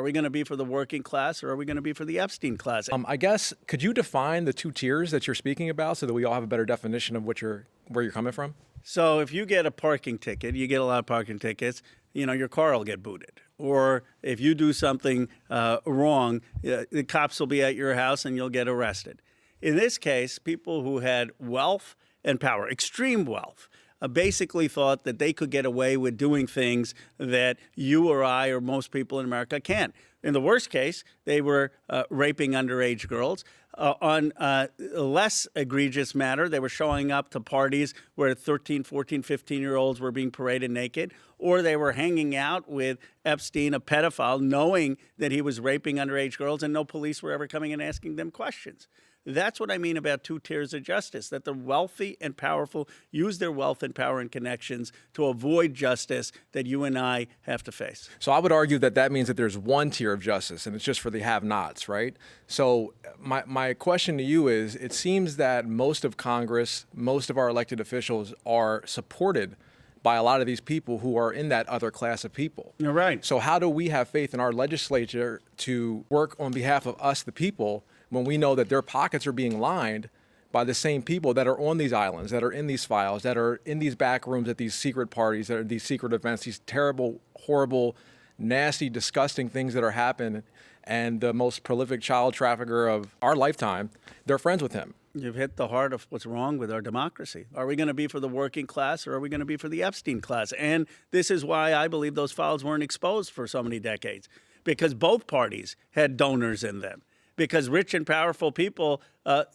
we going to be for the working class or are we going to be for the Epstein class? I guess, could you define the two tiers that you're speaking about so that we all have a better definition of where you're coming from? So if you get a parking ticket, you get a lot of parking tickets, your car will get booted. Or if you do something wrong, the cops will be at your house and you'll get arrested. In this case, people who had wealth and power, extreme wealth, basically thought that they could get away with doing things that you or I or most people in America can't. In the worst case, they were raping underage girls. On a less egregious matter, they were showing up to parties where 13, 14, 15-year-olds were being paraded naked, or they were hanging out with Epstein, a pedophile, knowing that he was raping underage girls, and no police were ever coming and asking them questions. That's what I mean about two tiers of justice, that the wealthy and powerful use their wealth and power and connections to avoid justice that you and I have to face. So I would argue that means that there's one tier of justice, and it's just for the have-nots, right? So my question to you is, it seems that most of Congress, most of our elected officials are supported by a lot of these people who are in that other class of people. You're right. So how do we have faith in our legislature to work on behalf of us, the people, when we know that their pockets are being lined by the same people that are on these islands, that are in these files, that are in these back rooms at these secret parties, that are these secret events, these terrible, horrible, nasty, disgusting things that are happening, and the most prolific child trafficker of our lifetime, they're friends with him. You've hit the heart of what's wrong with our democracy. Are we going to be for the working class or are we going to be for the Epstein class? And this is why I believe those files weren't exposed for so many decades, because both parties had donors in them. Because rich and powerful people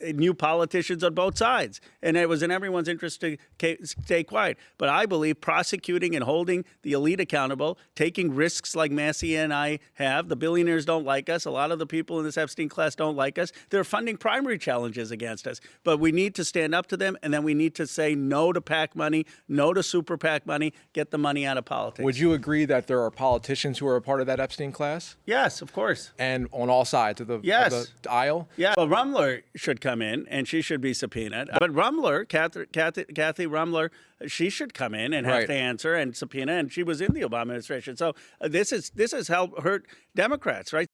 knew politicians on both sides. And it was in everyone's interest to stay quiet. But I believe prosecuting and holding the elite accountable, taking risks like Massie and I have. The billionaires don't like us. A lot of the people in this Epstein class don't like us. They're funding primary challenges against us. But we need to stand up to them, and then we need to say no to PAC money, no to super PAC money, get the money out of politics. Would you agree that there are politicians who are a part of that Epstein class? Yes, of course. And on all sides of the aisle? Yeah. Well, Rumler should come in, and she should be subpoenaed. But Rumler, Kathy Rumler, she should come in and have to answer and subpoena, and she was in the Obama administration. So this has helped hurt Democrats, right?